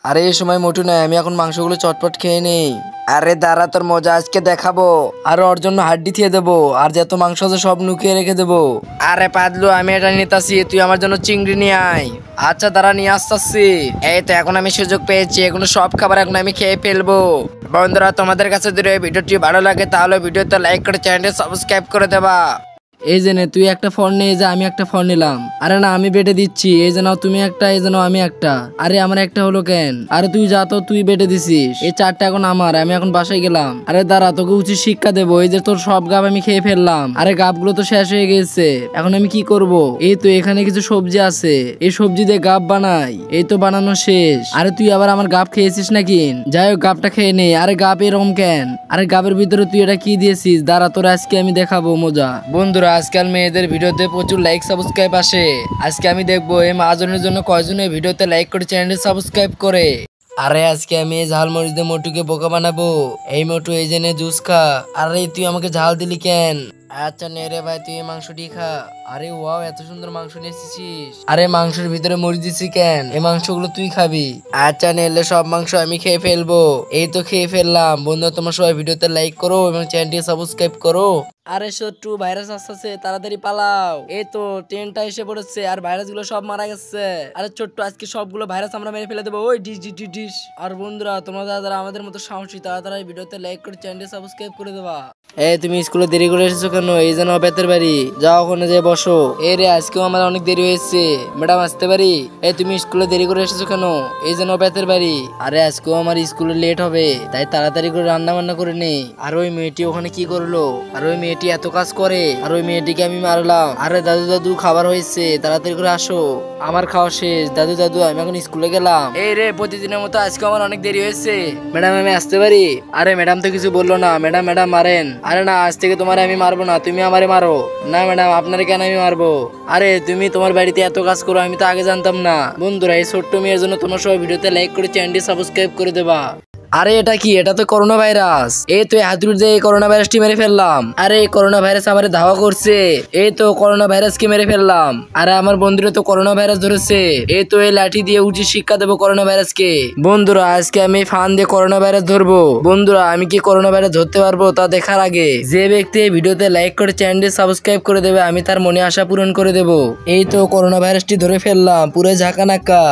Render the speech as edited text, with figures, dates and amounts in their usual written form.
আরে এই সময় মোটু নাই, আমি এখন মাংসগুলো চটপট খেয়ে নেই। আরে দাঁড়া, তোর মজা আজকে দেখাবো। আর ওর জন্য হাড্ডি দিয়ে দেবো, আর যত মাংস আছে সব নুকিয়ে রেখে দেবো। আরে পাদলু, আমি এটা নিতাছি, তুই আমার জন্য চিংড়ি নিয়ে আয়। আচ্ছা দাঁড়া, নিয়ে আসতেছি। এই তো এখন আমি সুযোগ পেয়েছি, এগুলো সব খাবার এখন আমি খেয়ে ফেলবো। বন্ধুরা, তোমাদের কাছে যদি এই ভিডিওটি ভালো লাগে তাহলে ভিডিওতে লাইক করে চ্যানেলটি সাবস্ক্রাইব করে দেবা। এই যে নে, তুই একটা ফোন নে, এই যে আমি একটা ফোন নিলাম। আরে না, আমি বেটে দিচ্ছি, এই যে নাও তুমি একটা, এই যে নাও আমি একটা। আরে আমার একটা হলো কেন? আরে তুই যা তো, তুই বেটে দিছিস, এই চারটা এখন আমার, আমি এখন বাসায় গেলাম। আরে দাঁড়া, তোকে উচিত শিক্ষা দেবো। এই যে তোর সব গাব আমি খেয়ে ফেললাম, আরে গাবগুলো তো শেষ হয়ে গেছে, এখন আমি কি করব? এই তো এখানে কিছু সবজি আছে, এই সবজি দিয়ে গাব বানাই। এই তো বানানো শেষ। আরে তুই আবার আমার গাব খেয়েছিস নাকি? যাই হোক, গাবটা খেয়ে নে। আরে গাব এরকম কেন? আরে গাবের ভিতরে তুই এটা কি দিয়েছিস? দাঁড়া, তোর আজকে আমি দেখাবো মজা। বন্ধুরা, আজকাল মেয়েদের ভিডিওতে প্রচুর লাইক সাবস্ক্রাইব আসে। আজকে আমি দেখবো এই মহাজনের জন্য কয়জন এই ভিডিওতে লাইক করে চ্যানেলটি সাবস্ক্রাইব করে। আরে আজকে আমি এই ঝাল মরিচ দিয়ে মোটুকে বোকা বানাবো। এই মোটু, এই জেনে জুস খা। আরে তুই আমাকে ঝাল দিলি কেন? আচ্ছা নে রে ভাই, তুই এই মাংসটি খা। আরে ওয়াও, এত সুন্দর মাংস নিয়ে এসেছিস। আরে মাংসের ভিতরে মরিচ দিছি কেন? এই মাংসগুলো তুই খাবি। আচ্ছা নেলে, সব মাংস আমি খেয়ে ফেলবো। এই তো খেয়ে ফেললাম। বন্ধু, তোমার সবাই ভিডিওতে লাইক করো এবং চ্যানেলটি সাবস্ক্রাইব করো। আরে শত্রু, ভাইরাস আসছে, তাড়াতাড়ি পালাও। এই তো ট্রেনটা এসে পড়েছে, আর ভাইরাস গুলো সব মারা গেছে। আরে ছোট্ট, আজকে সবগুলো ভাইরাস আমরা মেরে ফেলে দেবো। ওই ডিশ ডিশ ডিশ ডিশ। আর বন্ধুরা, তোমরা যারা আমাদের মতো সাহসী, তাড়াতাড়ি ভিডিওতে লাইক করে চ্যানেলটি সাবস্ক্রাইব করে দেবা। এই তুমি স্কুলে দেরি করে এসেছো কেন? এই যেন বেতের বাড়ি, যাও ওখানে যেয়ে বসো। এই রে, আজকেও আমার অনেক দেরি হয়েছে, ম্যাডাম আসতে পারি? এই তুমি স্কুলে দেরি করে এসেছো কেন? এই যেন বেতের বাড়ি। আরে আজকেও আমার স্কুলে লেট হবে, তাই তাড়াতাড়ি করে রান্না বান্না করে নেই। আর ওই মেয়েটি ওখানে কি করলো? আর ওই মেয়েটি এত কাজ করে, আর ওই মেয়েটিকে আমি মারলাম। আরে দাদু দাদু, খাবার হয়েছে, তাড়াতাড়ি করে আসো, আমার খাওয়া শেষ। দাদু দাদু, আমি এখন স্কুলে গেলাম। এই রে, প্রতিদিনের মতো আজকে আমার অনেক দেরি হয়েছে, ম্যাডাম আমি আসতে পারি? আরে ম্যাডাম তো কিছু বললো না। ম্যাডাম ম্যাডাম মারেন? আরে না, আজ থেকে তোমার আমি মারবো না, তুমি আমারে মারো। না ম্যাডাম, আপনার কেন আমি মারবো? আরে তুমি তোমার বাড়িতে এত কাজ করো, আমি তো আগে জানতাম না। বন্ধুরা, এই ছোট্ট মেয়ের জন্য তোমার সবাই ভিডিওতে লাইক করে চ্যানেলটি সাবস্ক্রাইব করে দেবা। আরে এটা কি? এটা তো করোনা ভাইরাস। এই তো হাতুড়ি দিয়ে এই করোনা ভাইরাসটি মেরে ফেললাম। আরে এই করোনা ভাইরাস আমারে ধাওয়া করছে। এই তো করোনা ভাইরাসকে মেরে ফেললাম। আরে আমার বন্ধুরা তো করোনা ভাইরাস ধরেছে। এই তো এই লাঠি দিয়ে উচিত শিক্ষা দেবো করোনা ভাইরাসকে। বন্ধুরা, আজকে আমি ফান দিয়ে করোনা ভাইরাস ধরবো। বন্ধুরা, আমি কি করোনা ভাইরাস ধরতে পারবো তা দেখার আগে যে ব্যক্তি এই ভিডিওতে লাইক করে চ্যানেলটি সাবস্ক্রাইব করে দেবে, আমি তার মনে আশা পূরণ করে দেবো। এই তো করোনা ভাইরাসটি ধরে ফেললাম, পুরো ঝাঁকা নাকা।